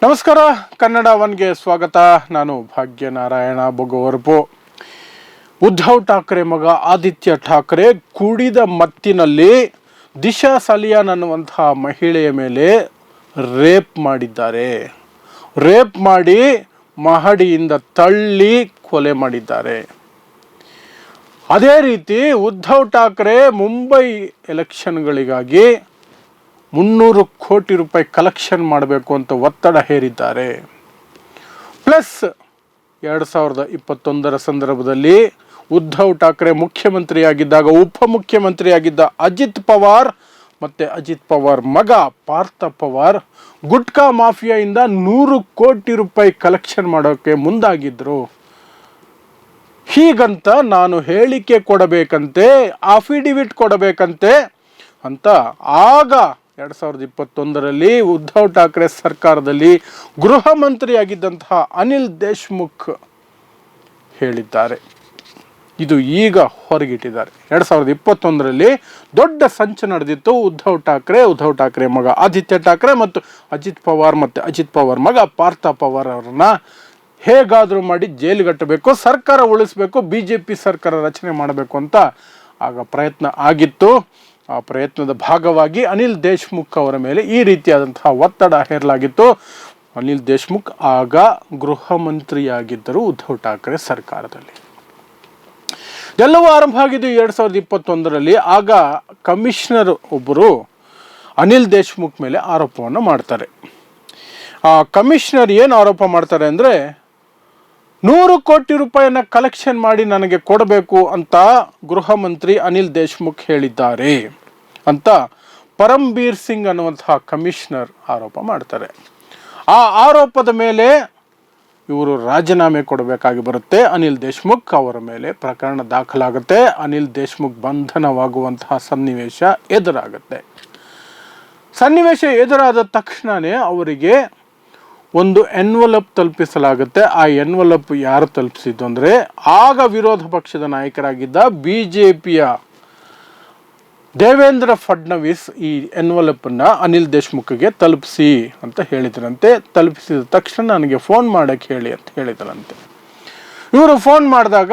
ನಮಸ್ಕಾರ, ಕನ್ನಡ ಒನ್ಗೆ ಸ್ವಾಗತ. ನಾನು ಭಾಗ್ಯನಾರಾಯಣ ಬೊಗವರ್ಪು. ಉದ್ಧವ್ ಠಾಕ್ರೆ ಮಗ ಆದಿತ್ಯ ಠಾಕ್ರೆ ಕುಡಿದ ಮತ್ತಿನಲ್ಲಿ ದಿಶಾ ಸಲಿಯಾನ್ ಅನ್ನುವಂತಹ ಮಹಿಳೆಯ ಮೇಲೆ ರೇಪ್ ಮಾಡಿದ್ದಾರೆ. ರೇಪ್ ಮಾಡಿ ಮಹಡಿಯಿಂದ ತಳ್ಳಿ ಕೊಲೆ ಮಾಡಿದ್ದಾರೆ. ಅದೇ ರೀತಿ ಉದ್ಧವ್ ಠಾಕ್ರೆ ಮುಂಬೈ ಎಲೆಕ್ಷನ್ಗಳಿಗಾಗಿ 300 ಕೋಟಿ ರೂಪಾಯಿ ಕಲೆಕ್ಷನ್ ಮಾಡಬೇಕು ಅಂತ ಒತ್ತಡ ಹೇರಿದ್ದಾರೆ. ಪ್ಲಸ್ 2021 ಸಂದರ್ಭದಲ್ಲಿ ಉದ್ಧವ್ ಠಾಕ್ರೆ ಮುಖ್ಯಮಂತ್ರಿಯಾಗಿದ್ದಾಗ ಉಪಮುಖ್ಯಮಂತ್ರಿಯಾಗಿದ್ದ ಅಜಿತ್ ಪವಾರ್ ಮತ್ತು ಅಜಿತ್ ಪವಾರ್ ಮಗ ಪಾರ್ಥ ಪವಾರ್ ಗುಟ್ಕಾ ಮಾಫಿಯಾಯಿಂದ 100 ಕೋಟಿ ರೂಪಾಯಿ ಕಲೆಕ್ಷನ್ ಮಾಡೋಕ್ಕೆ ಮುಂದಾಗಿದ್ದರು. ಹೀಗಂತ ನಾನು ಹೇಳಿಕೆ ಕೊಡಬೇಕಂತೆ, ಅಫಿಡವಿಟ್ ಕೊಡಬೇಕಂತೆ ಅಂತ ಆಗ 2021ರಲ್ಲಿ ಉದ್ಧವ್ ಠಾಕ್ರೆ ಸರ್ಕಾರದಲ್ಲಿ ಗೃಹ ಮಂತ್ರಿಯಾಗಿದ್ದಂತಹ ಅನಿಲ್ ದೇಶ್ಮುಖ್ ಹೇಳಿದ್ದಾರೆ. ಇದು ಈಗ ಹೊರಗಿಟ್ಟಿದ್ದಾರೆ. 2021ರಲ್ಲಿ ದೊಡ್ಡ ಸಂಚು ನಡೆದಿತ್ತು. ಉದ್ಧವ್ ಠಾಕ್ರೆ ಮಗ ಆದಿತ್ಯ ಠಾಕ್ರೆ ಮತ್ತು ಅಜಿತ್ ಪವಾರ್ ಮಗ ಪಾರ್ಥ ಪವಾರ್ ಅವರನ್ನ ಹೇಗಾದರೂ ಮಾಡಿ ಜೈಲಿಗಟ್ಟಬೇಕು, ಸರ್ಕಾರ ಉಳಿಸಬೇಕು, BJP ಸರ್ಕಾರ ರಚನೆ ಮಾಡಬೇಕು ಅಂತ ಆಗ ಪ್ರಯತ್ನ ಆಗಿತ್ತು. ಆ ಪ್ರಯತ್ನದ ಭಾಗವಾಗಿ ಅನಿಲ್ ದೇಶ್ಮುಖ್ ಅವರ ಮೇಲೆ ಈ ರೀತಿಯಾದಂತಹ ಒತ್ತಡ ಹೇರಲಾಗಿತ್ತು. ಅನಿಲ್ ದೇಶ್ಮುಖ್ ಆಗ ಗೃಹ ಮಂತ್ರಿಯಾಗಿದ್ದರು ಉದ್ಧವ್ ಠಾಕ್ರೆ ಸರ್ಕಾರದಲ್ಲಿ. ಎಲ್ಲವೂ ಆರಂಭ ಆಗಿದ್ದು 2021ರಲ್ಲಿ. ಆಗ ಕಮಿಷನರ್ ಒಬ್ಬರು ಅನಿಲ್ ದೇಶ್ಮುಖ್ ಮೇಲೆ ಆರೋಪವನ್ನು ಮಾಡ್ತಾರೆ. ಆ ಕಮಿಷನರ್ ಏನು ಆರೋಪ ಮಾಡ್ತಾರೆ ಅಂದರೆ, 100 ಕೋಟಿ ರೂಪಾಯಿನ ಕಲೆಕ್ಷನ್ ಮಾಡಿ ನನಗೆ ಕೊಡಬೇಕು ಅಂತ ಗೃಹ ಮಂತ್ರಿ ಅನಿಲ್ ದೇಶ್ಮುಖ್ ಹೇಳಿದ್ದಾರೆ ಅಂತ ಪರಮ್ಬೀರ್ ಸಿಂಗ್ ಅನ್ನುವಂತಹ ಕಮಿಷನರ್ ಆರೋಪ ಮಾಡ್ತಾರೆ. ಆ ಆರೋಪದ ಮೇಲೆ ಇವರು ರಾಜೀನಾಮೆ ಕೊಡಬೇಕಾಗಿ ಬರುತ್ತೆ. ಅನಿಲ್ ದೇಶ್ಮುಖ್ ಅವರ ಮೇಲೆ ಪ್ರಕರಣ ದಾಖಲಾಗುತ್ತೆ. ಅನಿಲ್ ದೇಶ್ಮುಖ್ ಬಂಧನವಾಗುವಂತಹ ಸನ್ನಿವೇಶ ಎದುರಾಗುತ್ತೆ. ಸನ್ನಿವೇಶ ಎದುರಾದ ತಕ್ಷಣವೇ ಅವರಿಗೆ ಒಂದು ಎನ್ವಲಪ್ ತಲುಪಿಸಲಾಗುತ್ತೆ. ಆ ಎನ್ವಲಪ್ ಯಾರು ತಲುಪಿಸಿದ್ದು ಅಂದರೆ, ಆಗ ವಿರೋಧ ಪಕ್ಷದ ನಾಯಕರಾಗಿದ್ದ BJPಯ ದೇವೇಂದ್ರ ಫಡ್ನವೀಸ್ ಈ ಎನ್ವಲಪ್ಪನ್ನು ಅನಿಲ್ ದೇಶ್ಮುಖ್ಗೆ ತಲುಪಿಸಿ ಅಂತ ಹೇಳಿದ್ರಂತೆ. ತಲುಪಿಸಿದ ತಕ್ಷಣ ನನಗೆ ಫೋನ್ ಮಾಡೋಕ್ಕೆ ಹೇಳಿ ಅಂತ ಹೇಳಿದ್ರಂತೆ. ಇವರು ಫೋನ್ ಮಾಡಿದಾಗ,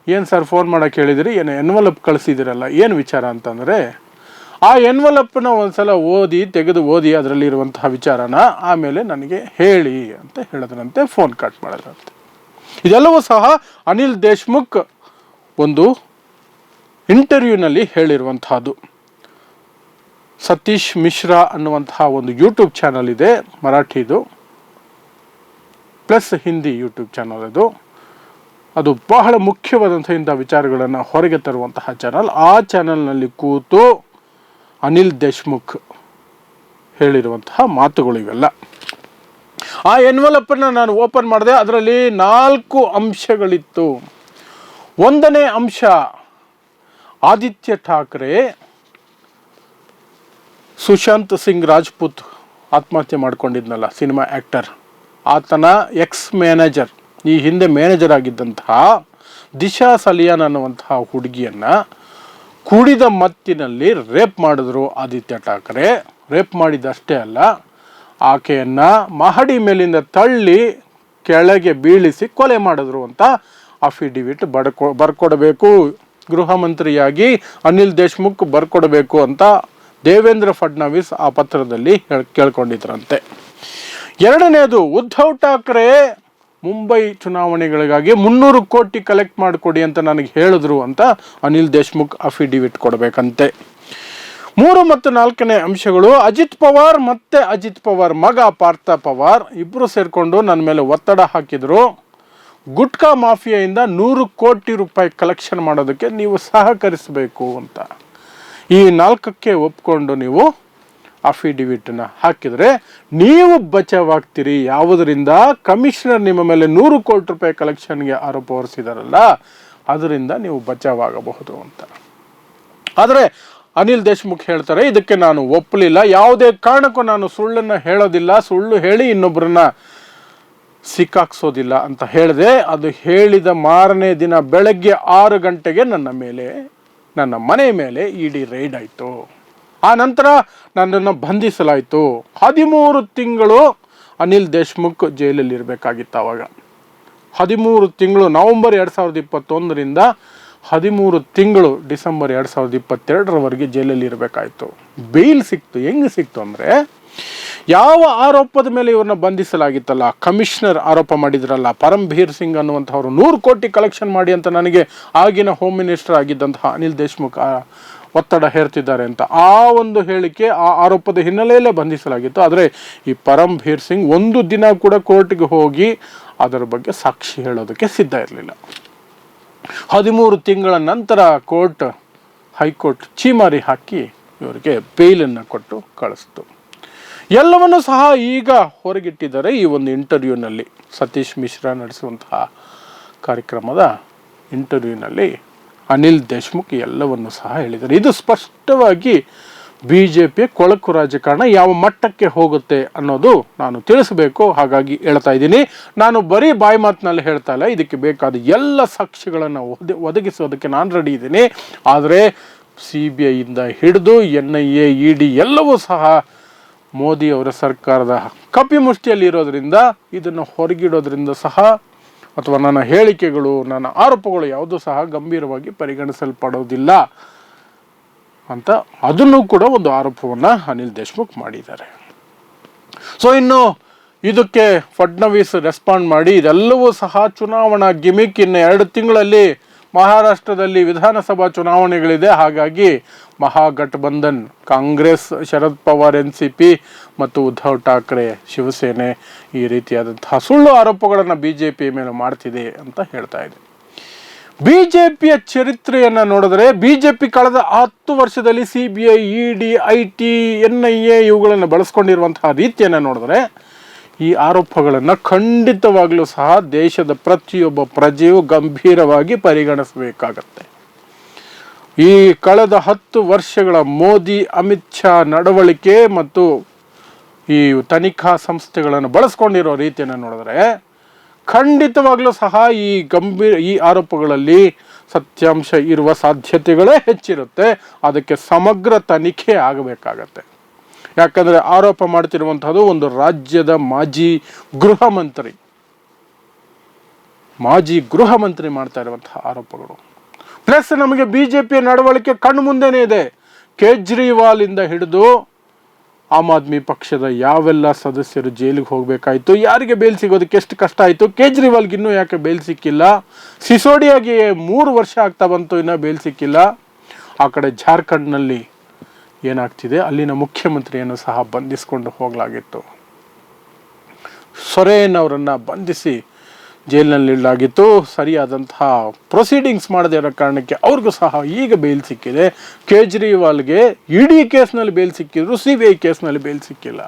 ಏನು ಸರ್ ಫೋನ್ ಮಾಡೋಕ್ಕೆ ಹೇಳಿದಿರಿ, ಏನು ಎನ್ವಲಪ್ ಕಳಿಸಿದಿರಲ್ಲ, ಏನು ವಿಚಾರ ಅಂತಂದರೆ, ಆ ಎನ್ವಲಪ್ಪನ್ನ ಒಂದ್ಸಲ ತೆಗೆದು ಓದಿ ಅದರಲ್ಲಿರುವಂತಹ ವಿಚಾರನ ಆಮೇಲೆ ನನಗೆ ಹೇಳಿ ಅಂತ ಹೇಳಿದ್ರಂತೆ. ಫೋನ್ ಕಟ್ ಮಾಡಿದ್ರಂತೆ. ಇದೆಲ್ಲವೂ ಸಹ ಅನಿಲ್ ದೇಶ್ಮುಖ್ ಒಂದು ಇಂಟರ್ವ್ಯೂನಲ್ಲಿ ಹೇಳಿರುವಂತಹದ್ದು. ಸತೀಶ್ ಮಿಶ್ರಾ ಅನ್ನುವಂತಹ ಒಂದು ಯೂಟ್ಯೂಬ್ ಚಾನಲ್ ಇದೆ, ಮರಾಠಿದು ಪ್ಲಸ್ ಹಿಂದಿ ಯೂಟ್ಯೂಬ್ ಚಾನಲ್ ಅದು ಬಹಳ ಮುಖ್ಯವಾದಂಥ ಇಂಥ ವಿಚಾರಗಳನ್ನು ಹೊರಗೆ ತರುವಂತಹ ಚಾನಲ್. ಆ ಚಾನಲ್ನಲ್ಲಿ ಕೂತು ಅನಿಲ್ ದೇಶ್ಮುಖ್ ಹೇಳಿರುವಂತಹ ಮಾತುಗಳು ಇವೆಲ್ಲ. ಆ ಎನ್ವಲಪ್ಪನ್ನು ನಾನು ಓಪನ್ ಮಾಡಿದೆ. ಅದರಲ್ಲಿ 4 ಅಂಶಗಳಿತ್ತು. 1ನೇ ಅಂಶ, ಆದಿತ್ಯ ಠಾಕ್ರೆ ಸುಶಾಂತ್ ಸಿಂಗ್ ರಾಜ್ಪೂತ್ ಆತ್ಮಹತ್ಯೆ ಮಾಡ್ಕೊಂಡಿದ್ನಲ್ಲ, ಸಿನಿಮಾ ಆ್ಯಕ್ಟರ್, ಆತನ ಎಕ್ಸ್ ಮ್ಯಾನೇಜರ್, ಈ ಹಿಂದೆ ಮ್ಯಾನೇಜರ್ ಆಗಿದ್ದಂತಹ ದಿಶಾ ಸಲಿಯಾನ್ ಅನ್ನುವಂತಹ ಹುಡುಗಿಯನ್ನು ಕುಡಿದ ಮತ್ತಿನಲ್ಲಿ ರೇಪ್ ಮಾಡಿದ್ರು ಆದಿತ್ಯ ಠಾಕ್ರೆ. ರೇಪ್ ಮಾಡಿದಷ್ಟೇ ಅಲ್ಲ, ಆಕೆಯನ್ನು ಮಹಡಿ ಮೇಲಿಂದ ತಳ್ಳಿ ಕೆಳಗೆ ಬೀಳಿಸಿ ಕೊಲೆ ಮಾಡಿದ್ರು ಅಂತ ಅಫಿಡವಿಟ್ ಬರ್ಕೊಡಬೇಕು, ಗೃಹ ಮಂತ್ರಿಯಾಗಿ ಅನಿಲ್ ದೇಶ್ಮುಖ್ ಬರ್ಕೊಡಬೇಕು ಅಂತ ದೇವೇಂದ್ರ ಫಡ್ನವೀಸ್ ಆ ಪತ್ರದಲ್ಲಿ ಕೇಳ್ಕೊಂಡಿದ್ರಂತೆ. 2ನೇದು, ಉದ್ಧವ್ ಠಾಕ್ರೆ ಮುಂಬೈ ಚುನಾವಣೆಗಳಿಗಾಗಿ 300 ಕೋಟಿ ಕಲೆಕ್ಟ್ ಮಾಡಿಕೊಡಿ ಅಂತ ನನಗೆ ಹೇಳಿದ್ರು ಅಂತ ಅನಿಲ್ ದೇಶ್ಮುಖ್ ಅಫಿಡವಿಟ್ ಕೊಡಬೇಕಂತೆ. 3 ಮತ್ತು 4ನೇ ಅಂಶಗಳು, ಅಜಿತ್ ಪವಾರ್ ಮಗ ಪಾರ್ಥ ಪವಾರ್ ಇಬ್ಬರು ಸೇರಿಕೊಂಡು ನನ್ನ ಮೇಲೆ ಒತ್ತಡ ಹಾಕಿದ್ರು. ಗುಟ್ಕಾ ಮಾಫಿಯಾಯಿಂದ 100 ಕೋಟಿ ರೂಪಾಯಿ ಕಲೆಕ್ಷನ್ ಮಾಡೋದಕ್ಕೆ ನೀವು ಸಹಕರಿಸಬೇಕು ಅಂತ. ಈ 4ಕ್ಕೆ ಒಪ್ಕೊಂಡು ನೀವು ಅಫಿಡವಿಟನ್ನು ಹಾಕಿದರೆ ನೀವು ಬಚಾವಾಗ್ತೀರಿ. ಯಾವುದರಿಂದ? ಕಮಿಷನರ್ ನಿಮ್ಮ ಮೇಲೆ 100 ಕೋಟಿ ರೂಪಾಯಿ ಕಲೆಕ್ಷನ್ಗೆ ಆರೋಪ ಹೊರಿಸಿದಾರಲ್ಲ, ಅದರಿಂದ ನೀವು ಬಚಾವಾಗಬಹುದು ಅಂತ. ಆದರೆ ಅನಿಲ್ ದೇಶ್ಮುಖ್ ಹೇಳ್ತಾರೆ, ಇದಕ್ಕೆ ನಾನು ಒಪ್ಪಲಿಲ್ಲ, ಯಾವುದೇ ಕಾರಣಕ್ಕೂ ನಾನು ಸುಳ್ಳನ್ನು ಹೇಳೋದಿಲ್ಲ, ಸುಳ್ಳು ಹೇಳಿ ಇನ್ನೊಬ್ಬರನ್ನ ಸಿಕ್ಕಾಕ್ಸೋದಿಲ್ಲ ಅಂತ ಹೇಳಿದೆ. ಅದು ಹೇಳಿದ ಮಾರನೇ ದಿನ ಬೆಳಗ್ಗೆ 6 ಗಂಟೆಗೆ ನನ್ನ ಮನೆ ಮೇಲೆ ಇಡಿ ರೈಡ್ ಆಯಿತು. ಆ ನಂತರ ನನ್ನನ್ನು ಬಂಧಿಸಲಾಯಿತು. 13 ತಿಂಗಳು ಅನಿಲ್ ದೇಶ್ಮುಖ್ ಜೈಲಲ್ಲಿ ಇರಬೇಕಾಗಿತ್ತು. ಆವಾಗ 13 ತಿಂಗಳು, ನವೆಂಬರ್ 2021ರಿಂದ 13 ತಿಂಗಳು ಡಿಸೆಂಬರ್ 2022ರವರೆಗೆ ಜೈಲಲ್ಲಿ ಇರಬೇಕಾಯಿತು. ಬೇಲ್ ಸಿಕ್ತು. ಹೆಂಗೆ ಸಿಕ್ತು ಅಂದರೆ, ಯಾವ ಆರೋಪದ ಮೇಲೆ ಇವ್ರನ್ನ ಬಂಧಿಸಲಾಗಿತ್ತಲ್ಲ, ಕಮಿಷನರ್ ಆರೋಪ ಮಾಡಿದ್ರಲ್ಲ, ಪರಮ್ಬೀರ್ ಸಿಂಗ್ ಅನ್ನುವಂಥವ್ರು 100 ಕೋಟಿ ಕಲೆಕ್ಷನ್ ಮಾಡಿ ಅಂತ ನನಗೆ ಆಗಿನ ಹೋಮ್ ಮಿನಿಸ್ಟರ್ ಆಗಿದ್ದಂತಹ ಅನಿಲ್ ದೇಶ್ಮುಖ್ ಒತ್ತಡ ಹೇರ್ತಿದ್ದಾರೆ ಅಂತ, ಆ ಒಂದು ಹೇಳಿಕೆ, ಆ ಆರೋಪದ ಹಿನ್ನೆಲೆಯಲ್ಲೇ ಬಂಧಿಸಲಾಗಿತ್ತು. ಆದರೆ ಈ ಪರಮ್ಬೀರ್ ಸಿಂಗ್ ಒಂದು ದಿನ ಕೂಡ ಕೋರ್ಟ್ಗೆ ಹೋಗಿ ಅದರ ಬಗ್ಗೆ ಸಾಕ್ಷಿ ಹೇಳೋದಕ್ಕೆ ಸಿದ್ಧ ಇರಲಿಲ್ಲ. 13 ತಿಂಗಳ ನಂತರ ಹೈಕೋರ್ಟ್ ಚೀಮಾರಿ ಹಾಕಿ ಇವರಿಗೆ ಬೇಲನ್ನು ಕೊಟ್ಟು ಕಳಿಸ್ತು. ಎಲ್ಲವನ್ನೂ ಸಹ ಈಗ ಹೊರಗಿಟ್ಟಿದ್ದಾರೆ ಈ ಒಂದು ಇಂಟರ್ವ್ಯೂನಲ್ಲಿ. ಸತೀಶ್ ಮಿಶ್ರಾ ನಡೆಸುವಂತಹ ಕಾರ್ಯಕ್ರಮದ ಇಂಟರ್ವ್ಯೂನಲ್ಲಿ ಅನಿಲ್ ದೇಶ್ಮುಖ್ ಎಲ್ಲವನ್ನು ಸಹ ಹೇಳಿದ್ದಾರೆ. ಇದು ಸ್ಪಷ್ಟವಾಗಿ BJPಯ ಕೊಳಕು ರಾಜಕಾರಣ ಯಾವ ಮಟ್ಟಕ್ಕೆ ಹೋಗುತ್ತೆ ಅನ್ನೋದು ನಾನು ತಿಳಿಸಬೇಕು, ಹಾಗಾಗಿ ಹೇಳ್ತಾ ಇದ್ದೀನಿ. ನಾನು ಬರೀ ಬಾಯಿ ಮಾತಿನಲ್ಲಿ ಹೇಳ್ತಾ ಇಲ್ಲ, ಇದಕ್ಕೆ ಬೇಕಾದ ಎಲ್ಲ ಸಾಕ್ಷಿಗಳನ್ನು ಒದಗಿಸೋದಕ್ಕೆ ನಾನು ರೆಡಿ ಇದ್ದೀನಿ. ಆದರೆ CBIಯಿಂದ ಹಿಡಿದು NIA, ED ಎಲ್ಲವೂ ಸಹ ಮೋದಿ ಅವರ ಸರ್ಕಾರದ ಕಪಿಮುಷ್ಟಿಯಲ್ಲಿ ಇರೋದ್ರಿಂದ, ಇದನ್ನು ಹೊರಗಿಡೋದ್ರಿಂದ ಸಹ, ಅಥವಾ ನನ್ನ ಹೇಳಿಕೆಗಳು, ನನ್ನ ಆರೋಪಗಳು ಯಾವುದೂ ಸಹ ಗಂಭೀರವಾಗಿ ಪರಿಗಣಿಸಲ್ಪಡೋದಿಲ್ಲ ಅಂತ ಅದನ್ನು ಕೂಡ ಒಂದು ಆರೋಪವನ್ನು ಅನಿಲ್ ದೇಶ್ಮುಖ್ ಮಾಡಿದ್ದಾರೆ. ಸೊ ಇನ್ನು ಇದಕ್ಕೆ ಫಡ್ನವೀಸ್ ರೆಸ್ಪಾಂಡ್ ಮಾಡಿ, ಇದೆಲ್ಲವೂ ಸಹ ಚುನಾವಣಾ ಗಿಮಿಕ್, ಇನ್ನು 2 ತಿಂಗಳಲ್ಲಿ ಮಹಾರಾಷ್ಟ್ರದಲ್ಲಿ ವಿಧಾನಸಭಾ ಚುನಾವಣೆಗಳಿದೆ, ಹಾಗಾಗಿ ಮಹಾಗಠಬಂಧನ್ ಕಾಂಗ್ರೆಸ್, ಶರದ್ ಪವಾರ್ NCP ಮತ್ತು ಉದ್ಧವ್ ಠಾಕ್ರೆ ಶಿವಸೇನೆ ಈ ರೀತಿಯಾದಂತಹ ಸುಳ್ಳು ಆರೋಪಗಳನ್ನು BJP ಮೇಲೆ ಮಾಡ್ತಿದೆ ಅಂತ ಹೇಳ್ತಾ ಇದೆ. BJPಯ ಚರಿತ್ರೆಯನ್ನು ನೋಡಿದ್ರೆ, BJP ಕಳೆದ 10 ವರ್ಷದಲ್ಲಿ CBI, ED, IT, NIA ಇವುಗಳನ್ನು ಬಳಸ್ಕೊಂಡಿರುವಂತಹ ರೀತಿಯನ್ನು ನೋಡಿದ್ರೆ, ಈ ಆರೋಪಗಳನ್ನು ಖಂಡಿತವಾಗಲೂ ಸಹ ದೇಶದ ಪ್ರತಿಯೊಬ್ಬ ಪ್ರಜೆಯು ಗಂಭೀರವಾಗಿ ಪರಿಗಣಿಸಬೇಕಾಗತ್ತೆ. ಈ ಕಳೆದ 10 ವರ್ಷಗಳ ಮೋದಿ, ಅಮಿತ್ ಶಾ ನಡವಳಿಕೆ ಮತ್ತು ಈ ತನಿಖಾ ಸಂಸ್ಥೆಗಳನ್ನು ಬಳಸ್ಕೊಂಡಿರೋ ರೀತಿಯನ್ನು ನೋಡಿದ್ರೆ ಖಂಡಿತವಾಗ್ಲೂ ಸಹ ಈ ಆರೋಪಗಳಲ್ಲಿ ಸತ್ಯಾಂಶ ಇರುವ ಸಾಧ್ಯತೆಗಳೇ ಹೆಚ್ಚಿರುತ್ತೆ. ಅದಕ್ಕೆ ಸಮಗ್ರ ತನಿಖೆ ಆಗಬೇಕಾಗತ್ತೆ. ಯಾಕಂದರೆ ಆರೋಪ ಮಾಡ್ತಿರುವಂಥದ್ದು ಒಂದು ರಾಜ್ಯದ ಮಾಜಿ ಗೃಹ ಮಂತ್ರಿ ಮಾಡ್ತಾ ಇರುವಂತಹ ಆರೋಪಗಳು. ಪ್ಲಸ್ ನಮಗೆ BJPಯ ನಡವಳಿಕೆ ಕಣ್ಣು ಮುಂದೆನೇ ಇದೆ. ಕೇಜ್ರಿವಾಲ್ ಇಂದ ಹಿಡಿದು ಆಮ್ ಆದ್ಮಿ ಪಕ್ಷದ ಯಾವೆಲ್ಲ ಸದಸ್ಯರು ಜೈಲಿಗೆ ಹೋಗಬೇಕಾಯಿತು, ಯಾರಿಗೆ ಬೇಲ್ ಸಿಗೋದಕ್ಕೆ ಎಷ್ಟು ಕಷ್ಟ ಆಯಿತು, ಕೇಜ್ರಿವಾಲ್ಗೆ ಇನ್ನೂ ಯಾಕೆ ಬೇಲ್ ಸಿಕ್ಕಿಲ್ಲ, ಸಿಸೋಡಿಯಾಗಿ 3 ವರ್ಷ ಆಗ್ತಾ ಬಂತು, ಇನ್ನೂ ಬೇಲ್ ಸಿಕ್ಕಿಲ್ಲ. ಆ ಕಡೆ ಜಾರ್ಖಂಡ್ನಲ್ಲಿ ಏನಾಗ್ತಿದೆ, ಅಲ್ಲಿನ ಮುಖ್ಯಮಂತ್ರಿಯನ್ನು ಸಹ ಬಂಧಿಸಿಕೊಂಡು ಹೋಗಲಾಗಿತ್ತು. ಸೊರೇನ್ ಅವರನ್ನು ಬಂಧಿಸಿ ಜೈಲಿನಲ್ಲಿಡಲಾಗಿತ್ತು. ಸರಿಯಾದಂತಹ ಪ್ರೊಸೀಡಿಂಗ್ಸ್ ಮಾಡದೇ ಇರೋ ಕಾರಣಕ್ಕೆ ಅವ್ರಿಗೂ ಸಹ ಈಗ ಬೇಲ್ ಸಿಕ್ಕಿದೆ. ಕೇಜ್ರಿವಾಲ್ಗೆ ED ಕೇಸ್ನಲ್ಲಿ ಬೇಲ್ ಸಿಕ್ಕಿದ್ರು, CBI ಕೇಸ್ನಲ್ಲಿ ಬೇಲ್ ಸಿಕ್ಕಿಲ್ಲ.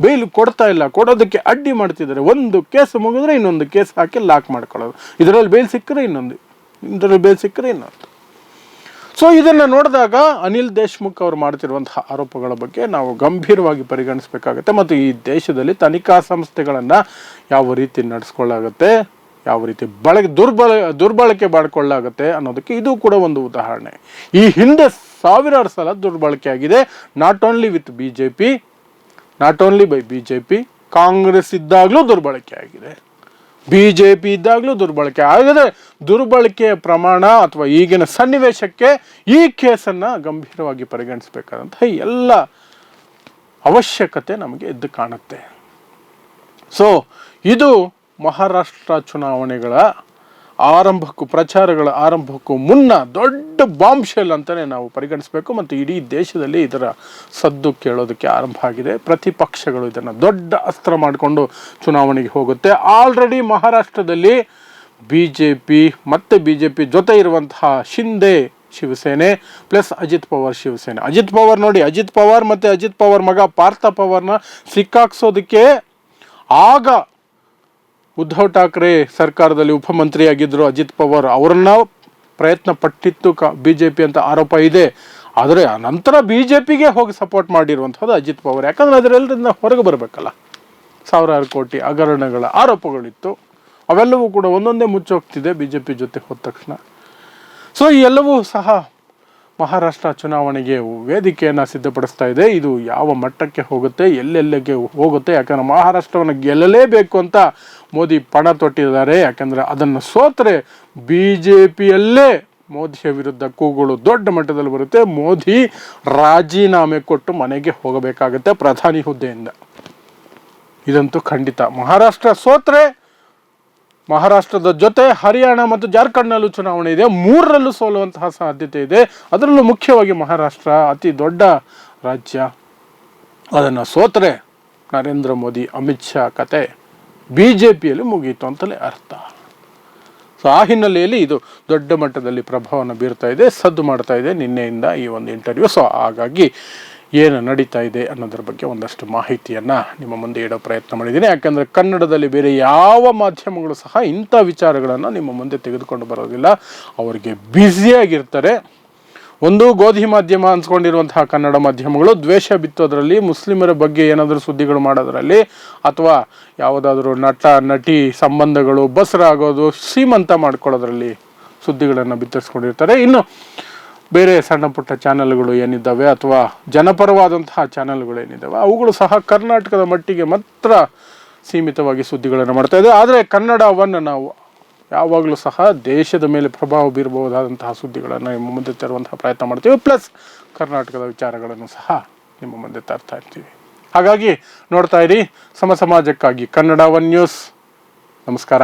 ಬೇಲ್ ಕೊಡ್ತಾ ಇಲ್ಲ, ಕೊಡೋದಕ್ಕೆ ಅಡ್ಡಿ ಮಾಡ್ತಿದ್ದಾರೆ. ಒಂದು ಕೇಸ್ ಮುಗಿದ್ರೆ ಇನ್ನೊಂದು ಕೇಸ್ ಹಾಕಿ ಲಾಕ್ ಮಾಡ್ಕೊಳ್ಳೋದು. ಇದರಲ್ಲಿ ಬೇಲ್ ಸಿಕ್ಕರೆ ಇನ್ನೊಂದು, ಇದರಲ್ಲಿ ಬೇಲ್ ಸಿಕ್ಕರೆ ಇನ್ನೊಂದು. ಸೊ ಇದನ್ನು ನೋಡಿದಾಗ ಅನಿಲ್ ದೇಶ್ಮುಖ್ ಅವರು ಮಾಡ್ತಿರುವಂತಹ ಆರೋಪಗಳ ಬಗ್ಗೆ ನಾವು ಗಂಭೀರವಾಗಿ ಪರಿಗಣಿಸಬೇಕಾಗತ್ತೆ. ಮತ್ತು ಈ ದೇಶದಲ್ಲಿ ತನಿಖಾ ಸಂಸ್ಥೆಗಳನ್ನು ಯಾವ ರೀತಿ ನಡೆಸ್ಕೊಳ್ಳಾಗುತ್ತೆ, ಯಾವ ರೀತಿ ದುರ್ಬಳಕೆ ಮಾಡಿಕೊಳ್ಳಾಗುತ್ತೆ ಅನ್ನೋದಕ್ಕೆ ಇದು ಕೂಡ ಒಂದು ಉದಾಹರಣೆ. ಈ ಹಿಂದೆ ಸಾವಿರಾರು ಸಲ ದುರ್ಬಳಕೆ ಆಗಿದೆ. Not only with BJP, not only by BJP, Congress ಇದ್ದಾಗಲೂ ದುರ್ಬಳಕೆ ಆಗಿದೆ, BJP ಇದ್ದಾಗಲೂ ದುರ್ಬಳಕೆ ಆಗದೆ. ದುರ್ಬಳಕೆಯ ಪ್ರಮಾಣ ಅಥವಾ ಈಗಿನ ಸನ್ನಿವೇಶಕ್ಕೆ ಈ ಕೇಸನ್ನು ಗಂಭೀರವಾಗಿ ಪರಿಗಣಿಸಬೇಕಾದಂತಹ ಎಲ್ಲ ಅವಶ್ಯಕತೆ ನಮಗೆ ಎದ್ದು ಕಾಣುತ್ತೆ. ಸೊ ಇದು ಮಹಾರಾಷ್ಟ್ರ ಚುನಾವಣೆಗಳ ಪ್ರಚಾರಗಳ ಆರಂಭಕ್ಕೂ ಮುನ್ನ ದೊಡ್ಡ ಬಾಂಬ್ ಶೆಲ್ ಅಂತಲೇ ನಾವು ಪರಿಗಣಿಸಬೇಕು. ಮತ್ತು ಇಡೀ ದೇಶದಲ್ಲಿ ಇದರ ಸದ್ದು ಕೇಳೋದಕ್ಕೆ ಆರಂಭ ಆಗಿದೆ. ಪ್ರತಿಪಕ್ಷಗಳು ಇದನ್ನು ದೊಡ್ಡ ಅಸ್ತ್ರ ಮಾಡಿಕೊಂಡು ಚುನಾವಣೆಗೆ ಹೋಗುತ್ತೆ. ಆಲ್ರೆಡಿ ಮಹಾರಾಷ್ಟ್ರದಲ್ಲಿ BJP ಜೊತೆ ಇರುವಂತಹ ಶಿಂದೆ ಶಿವಸೇನೆ ಪ್ಲಸ್ ಅಜಿತ್ ಪವಾರ್ ಶಿವಸೇನೆ. ಅಜಿತ್ ಪವಾರ್ ನೋಡಿ, ಅಜಿತ್ ಪವಾರ್ ಮತ್ತು ಅಜಿತ್ ಪವಾರ್ ಮಗ ಪಾರ್ಥ ಪವಾರ್ನ ಸಿಕ್ಕಾಕ್ಸೋದಕ್ಕೆ ಆಗ ಉದ್ಧವ್ ಠಾಕ್ರೆ ಸರ್ಕಾರದಲ್ಲಿ ಉಪಮಂತ್ರಿಯಾಗಿದ್ದರು ಅಜಿತ್ ಪವಾರ್, ಅವರನ್ನ ಪ್ರಯತ್ನ ಪಟ್ಟಿತ್ತು BJP ಅಂತ ಆರೋಪ ಇದೆ. ಆದರೆ ನಂತರ BJPಗೆ ಹೋಗಿ ಸಪೋರ್ಟ್ ಮಾಡಿರುವಂಥದ್ದು ಅಜಿತ್ ಪವಾರ್. ಯಾಕಂದರೆ ಅದರೆಲ್ಲರಿಂದ ಹೊರಗೆ ಬರಬೇಕಲ್ಲ. ಸಾವಿರಾರು ಕೋಟಿ ಹಗರಣಗಳ ಆರೋಪಗಳಿತ್ತು, ಅವೆಲ್ಲವೂ ಕೂಡ ಒಂದೊಂದೇ ಮುಚ್ಚೋಗ್ತಿದೆ BJP ಜೊತೆ ಹೋದ ತಕ್ಷಣ. ಸೊ ಈ ಎಲ್ಲವೂ ಸಹ ಮಹಾರಾಷ್ಟ್ರ ಚುನಾವಣೆಗೆ ವೇದಿಕೆಯನ್ನು ಸಿದ್ಧಪಡಿಸ್ತಾ ಇದೆ. ಇದು ಯಾವ ಮಟ್ಟಕ್ಕೆ ಹೋಗುತ್ತೆ, ಎಲ್ಲೆಲ್ಲಿಗೆ ಹೋಗುತ್ತೆ, ಯಾಕಂದರೆ ಮಹಾರಾಷ್ಟ್ರವನ್ನು ಗೆಲ್ಲಲೇಬೇಕು ಅಂತ ಮೋದಿ ಪಣ ತೊಟ್ಟಿದ್ದಾರೆ. ಯಾಕಂದರೆ ಅದನ್ನು ಸೋತರೆ BJPಯಲ್ಲೇ ಮೋದಿಯ ವಿರುದ್ಧ ಕೂಗುಗಳು ದೊಡ್ಡ ಮಟ್ಟದಲ್ಲಿ ಬರುತ್ತೆ. ಮೋದಿ ರಾಜೀನಾಮೆ ಕೊಟ್ಟು ಮನೆಗೆ ಹೋಗಬೇಕಾಗುತ್ತೆ ಪ್ರಧಾನಿ ಹುದ್ದೆಯಿಂದ. ಇದಂತೂ ಖಂಡಿತ. ಮಹಾರಾಷ್ಟ್ರ ಸೋತ್ರೆ ಮಹಾರಾಷ್ಟ್ರದ ಜೊತೆ ಹರಿಯಾಣ ಮತ್ತು ಜಾರ್ಖಂಡ್ನಲ್ಲೂ ಚುನಾವಣೆ ಇದೆ, 3ರಲ್ಲೂ ಸೋಲುವಂತಹ ಸಾಧ್ಯತೆ ಇದೆ. ಅದರಲ್ಲೂ ಮುಖ್ಯವಾಗಿ ಮಹಾರಾಷ್ಟ್ರ ಅತಿ ದೊಡ್ಡ ರಾಜ್ಯ. ಅದನ್ನು ಸೋತರೆ ನರೇಂದ್ರ ಮೋದಿ ಅಮಿತ್ ಶಾ ಕತೆ BJPಯಲ್ಲಿ ಮುಗೀತು ಅಂತಲೇ ಅರ್ಥ. ಸೊ ಆ ಹಿನ್ನೆಲೆಯಲ್ಲಿ ಇದು ದೊಡ್ಡ ಮಟ್ಟದಲ್ಲಿ ಪ್ರಭಾವವನ್ನು ಬೀರ್ತಾ ಇದೆ, ಸದ್ದು ಮಾಡ್ತಾ ಇದೆ ನಿನ್ನೆಯಿಂದ ಈ ಒಂದು ಇಂಟರ್ವ್ಯೂ. ಸೊ ಹಾಗಾಗಿ ಏನು ನಡೀತಾ ಇದೆ ಅನ್ನೋದ್ರ ಬಗ್ಗೆ ಒಂದಷ್ಟು ಮಾಹಿತಿಯನ್ನು ನಿಮ್ಮ ಮುಂದೆ ಇಡೋ ಪ್ರಯತ್ನ ಮಾಡಿದ್ದೀನಿ. ಯಾಕಂದರೆ ಕನ್ನಡದಲ್ಲಿ ಬೇರೆ ಯಾವ ಮಾಧ್ಯಮಗಳು ಸಹ ಇಂಥ ವಿಚಾರಗಳನ್ನು ನಿಮ್ಮ ಮುಂದೆ ತೆಗೆದುಕೊಂಡು ಬರೋದಿಲ್ಲ. ಅವರಿಗೆ ಬ್ಯುಸಿಯಾಗಿರ್ತಾರೆ. ಒಂದು ಗೋಧಿ ಮಾಧ್ಯಮ ಅನ್ಸ್ಕೊಂಡಿರುವಂತಹ ಕನ್ನಡ ಮಾಧ್ಯಮಗಳು ದ್ವೇಷ ಬಿತ್ತೋದ್ರಲ್ಲಿ, ಮುಸ್ಲಿಮರ ಬಗ್ಗೆ ಏನಾದರೂ ಸುದ್ದಿಗಳು ಮಾಡೋದ್ರಲ್ಲಿ, ಅಥವಾ ಯಾವುದಾದ್ರೂ ನಟ ನಟಿ ಸಂಬಂಧಗಳು ಬಸರಾಗೋದು, ಶ್ರೀಮಂತ ಮಾಡ್ಕೊಳ್ಳೋದ್ರಲ್ಲಿ ಸುದ್ದಿಗಳನ್ನು ಬಿತ್ತರಿಸ್ಕೊಂಡಿರ್ತಾರೆ. ಇನ್ನು ಬೇರೆ ಸಣ್ಣ ಪುಟ್ಟ ಚಾನಲ್ಗಳು ಏನಿದ್ದಾವೆ ಅಥವಾ ಜನಪರವಾದಂತಹ ಚಾನಲ್ಗಳು ಏನಿದ್ದಾವೆ ಅವುಗಳು ಸಹ ಕರ್ನಾಟಕದ ಮಟ್ಟಿಗೆ ಮಾತ್ರ ಸೀಮಿತವಾಗಿ ಸುದ್ದಿಗಳನ್ನು ಮಾಡ್ತಾ ಇದೆ. ಆದರೆ ಕನ್ನಡವನ್ನು ನಾವು ಯಾವಾಗಲೂ ಸಹ ದೇಶದ ಮೇಲೆ ಪ್ರಭಾವ ಬೀರಬಹುದಾದಂತಹ ಸುದ್ದಿಗಳನ್ನು ನಿಮ್ಮ ಮುಂದೆ ತರುವಂತಹ ಪ್ರಯತ್ನ ಮಾಡ್ತೀವಿ. ಪ್ಲಸ್ ಕರ್ನಾಟಕದ ವಿಚಾರಗಳನ್ನು ಸಹ ನಿಮ್ಮ ಮುಂದೆ ತರ್ತಾ ಇರ್ತೀವಿ. ಹಾಗಾಗಿ ನೋಡ್ತಾ ಇರಿ ಸಮಾಜಕ್ಕಾಗಿ ಕನ್ನಡ 1 ನ್ಯೂಸ್. ನಮಸ್ಕಾರ.